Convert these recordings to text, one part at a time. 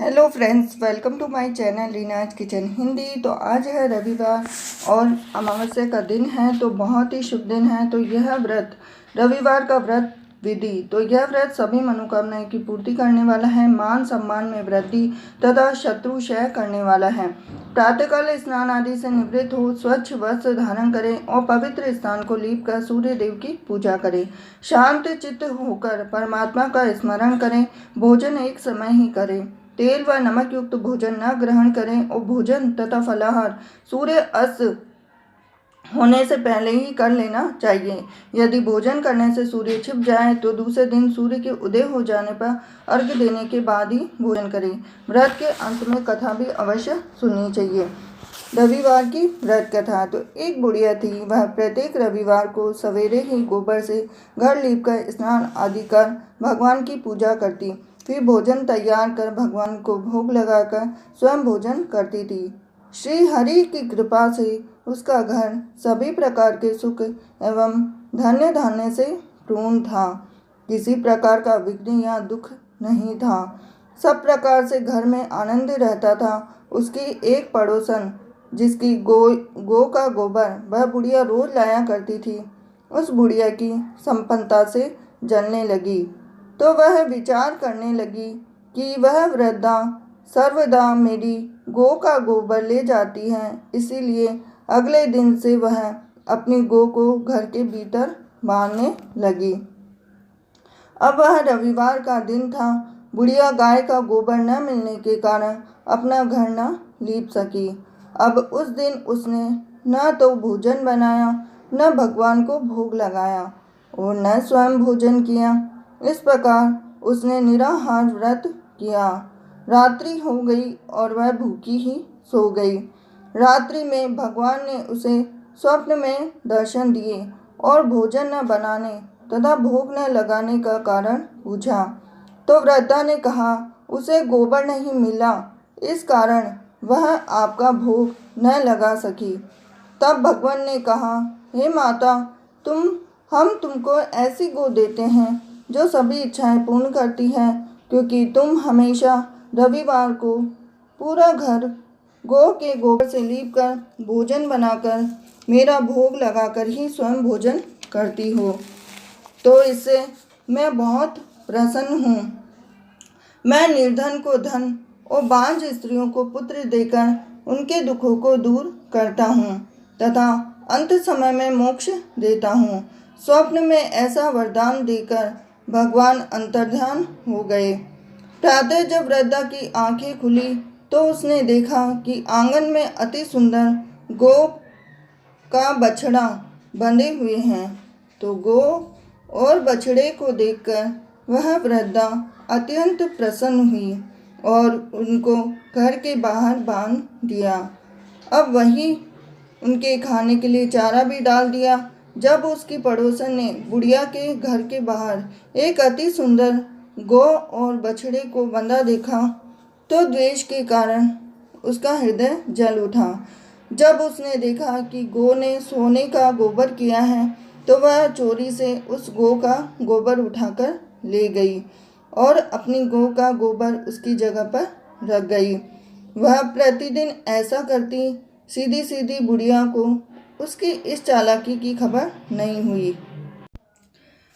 Hello friends, welcome to my channel Reena's kitchen Hindi. तो आज है रविवार और अमावस्या का दिन है, तो बहुत ही शुभ दिन है। तो यह व्रत रविवार का व्रत विधि, तो यह व्रत सभी मनोकामनाएं की पूर्ति करने वाला है, मान सम्मान में वृद्धि तथा शत्रु क्षय करने वाला है। प्रातःकाल स्नान आदि से निवृत्त हो स्वच्छ वस्त्र धारण करें और पवित्र स्थान को लीप कर सूर्य देव की पूजा करें। शांत चित्त होकर परमात्मा का स्मरण करें। भोजन एक समय ही करें। तेल व नमक युक्त भोजन न ग्रहण करें और भोजन तथा फलाहार सूर्य अस्त होने से पहले ही कर लेना चाहिए। यदि भोजन करने से सूर्य छिप जाए तो दूसरे दिन सूर्य के उदय हो जाने पर अर्घ्य देने के बाद ही भोजन करें। व्रत के अंत में कथा भी अवश्य सुननी चाहिए। रविवार की व्रत कथा। तो एक बुढ़िया थी, वह प्रत्येक रविवार को सवेरे ही गोबर से घर लीपकर स्नान आदि कर भगवान की पूजा करती, फिर भोजन तैयार कर भगवान को भोग लगाकर स्वयं भोजन करती थी। श्री हरि की कृपा से उसका घर सभी प्रकार के सुख एवं धन्य धान्य से पूर्ण था। किसी प्रकार का विघ्न या दुख नहीं था। सब प्रकार से घर में आनंद रहता था। उसकी एक पड़ोसन, जिसकी गो का गोबर वह बुढ़िया रोज लाया करती थी, उस बुढ़िया की संपन्नता से जलने लगी। तो वह विचार करने लगी कि वह वृद्धा सर्वदा मेरी गौ का गोबर ले जाती है, इसीलिए अगले दिन से वह अपनी गौ को घर के भीतर बांधने लगी। अब वह रविवार का दिन था। बुढ़िया गाय का गोबर न मिलने के कारण अपना घर न लीप सकी। अब उस दिन उसने न तो भोजन बनाया, न भगवान को भोग लगाया और न स्वयं भोजन किया। इस प्रकार उसने निराहार व्रत किया। रात्रि हो गई और वह भूखी ही सो गई। रात्रि में भगवान ने उसे स्वप्न में दर्शन दिए और भोजन न बनाने तथा भोग न लगाने का कारण पूछा। तो वृद्धा ने कहा, उसे गोबर नहीं मिला, इस कारण वह आपका भोग न लगा सकी। तब भगवान ने कहा, हे माता, हम तुमको ऐसी गौ देते हैं जो सभी इच्छाएं पूर्ण करती है, क्योंकि तुम हमेशा रविवार को पूरा घर गौ के गोबर से लीप कर भोजन बनाकर मेरा भोग लगाकर ही स्वयं भोजन करती हो। तो इससे मैं बहुत प्रसन्न हूँ। मैं निर्धन को धन और बांझ स्त्रियों को पुत्र देकर उनके दुखों को दूर करता हूँ तथा अंत समय में मोक्ष देता हूँ। स्वप्न में ऐसा वरदान देकर भगवान अंतर्ध्यान हो गए। प्रातः जब वृद्धा की आंखें खुली तो उसने देखा कि आंगन में अति सुंदर गौ का बछड़ा बंधे हुए हैं। तो गौ और बछड़े को देखकर वह वृद्धा अत्यंत प्रसन्न हुई और उनको घर के बाहर बांध दिया। अब वही उनके खाने के लिए चारा भी डाल दिया। जब उसकी पड़ोसन ने बुढ़िया के घर के बाहर एक अति सुंदर गौ और बछड़े को बंधा देखा तो द्वेष के कारण उसका हृदय जल उठा। जब उसने देखा कि गौ ने सोने का गोबर किया है तो वह चोरी से उस गौ का गोबर उठाकर ले गई और अपनी गौ का गोबर उसकी जगह पर रख गई। वह प्रतिदिन ऐसा करती, सीधी सीधी बुढ़िया को उसकी इस चालाकी की खबर नहीं हुई।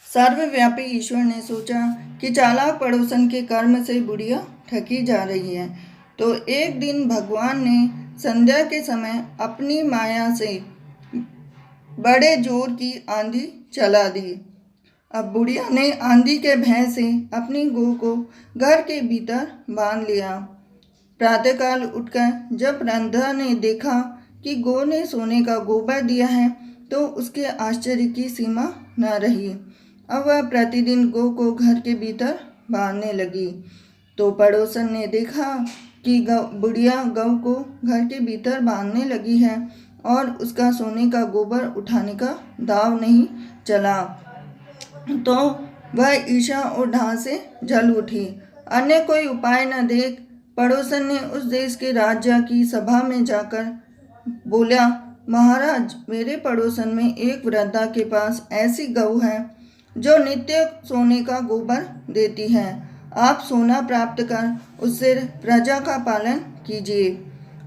सर्वव्यापी ईश्वर ने सोचा कि चालाक पड़ोसन के कर्म से बुढ़िया ठगी जा रही है। तो एक दिन भगवान ने संध्या के समय अपनी माया से बड़े जोर की आंधी चला दी। अब बुढ़िया ने आंधी के भय से अपनी गौ को घर के भीतर बांध लिया। प्रातःकाल उठकर जब वृद्धा ने देखा कि गौ ने सोने का गोबर दिया है तो उसके आश्चर्य की सीमा न रही। अब वह प्रतिदिन गौ को घर के भीतर बांधने लगी। तो पड़ोसन ने देखा कि बुढ़िया गौ को घर के भीतर बांधने लगी है और उसका सोने का गोबर उठाने का दाव नहीं चला, तो वह ईर्ष्या और ढाह से जल उठी। अन्य कोई उपाय न देख पड़ोसन ने उस देश के राजा की सभा में जाकर बोला, महाराज, मेरे पड़ोसन में एक वृद्धा के पास ऐसी गौ है जो नित्य सोने का गोबर देती है। आप सोना प्राप्त कर उससे प्रजा का पालन कीजिए।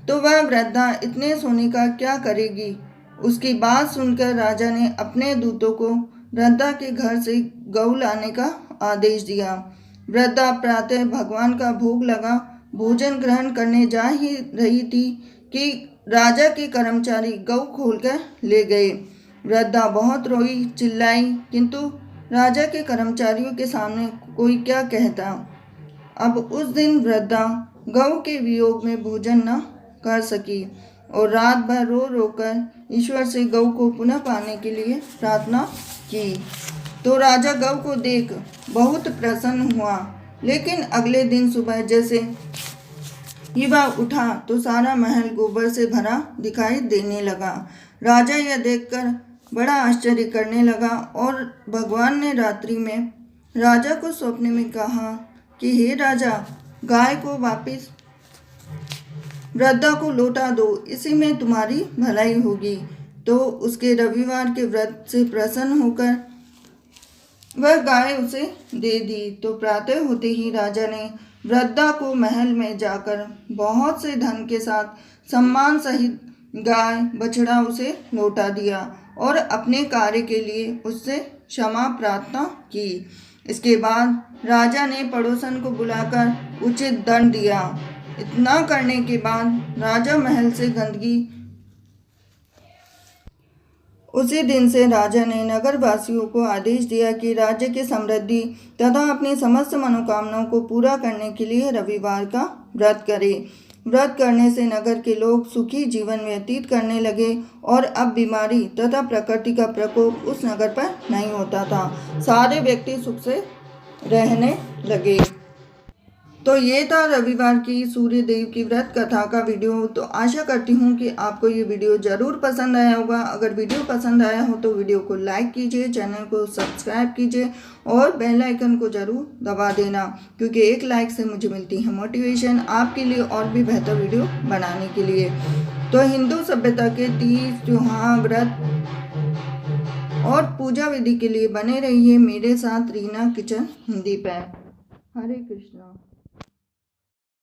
तो वह वृद्धा इतने सोने का क्या करेगी। उसकी बात सुनकर राजा ने अपने दूतों को वृद्धा के घर से गऊ लाने का आदेश दिया। वृद्धा प्रातः भगवान का भोग लगा भोजन ग्रहण करने जा ही रही थी कि राजा के कर्मचारी गऊ खोलकर ले गए। वृद्धा बहुत रोई चिल्लाई, किंतु राजा के कर्मचारियों के सामने कोई क्या कहता। अब उस दिन वृद्धा गऊ के वियोग में भोजन न कर सकी और रात भर रो रोकर ईश्वर से गऊ को पुनः पाने के लिए प्रार्थना की। तो राजा गऊ को देख बहुत प्रसन्न हुआ, लेकिन अगले दिन सुबह जैसे ही वह उठा तो सारा महल गोबर से भरा दिखाई देने लगा। राजा यह देखकर बड़ा आश्चर्य करने लगा और भगवान ने रात्रि में राजा को स्वप्न में कहा कि हे राजा, गाय को वापस वृद्धा को लौटा दो, इसी में तुम्हारी भलाई होगी। तो उसके रविवार के व्रत से प्रसन्न होकर वह गाय उसे दे दी। तो प्रातः होते ही राजा ने वृद्धा को महल में जाकर बहुत से धन के साथ सम्मान सहित गाय बछड़ा उसे लौटा दिया और अपने कार्य के लिए उससे क्षमा प्रार्थना की। इसके बाद राजा ने पड़ोसन को बुलाकर उचित दंड दिया। इतना करने के बाद राजा महल से गंदगी उसी दिन से राजा ने नगर वासियों को आदेश दिया कि राज्य की समृद्धि तथा अपनी समस्त मनोकामनाओं को पूरा करने के लिए रविवार का व्रत करें। व्रत करने से नगर के लोग सुखी जीवन व्यतीत करने लगे और अब बीमारी तथा प्रकृति का प्रकोप उस नगर पर नहीं होता था। सारे व्यक्ति सुख से रहने लगे। तो ये था रविवार की सूर्य देव की व्रत कथा का वीडियो। तो आशा करती हूँ कि आपको ये वीडियो ज़रूर पसंद आया होगा। अगर वीडियो पसंद आया हो तो वीडियो को लाइक कीजिए, चैनल को सब्सक्राइब कीजिए और बेल आइकन को ज़रूर दबा देना, क्योंकि एक लाइक से मुझे मिलती है मोटिवेशन आपके लिए और भी बेहतर वीडियो बनाने के लिए। तो हिंदू सभ्यता के तीज त्योहार व्रत और पूजा विधि के लिए बने रहिए मेरे साथ रीना किचन हिंदी पर। हरे कृष्णा।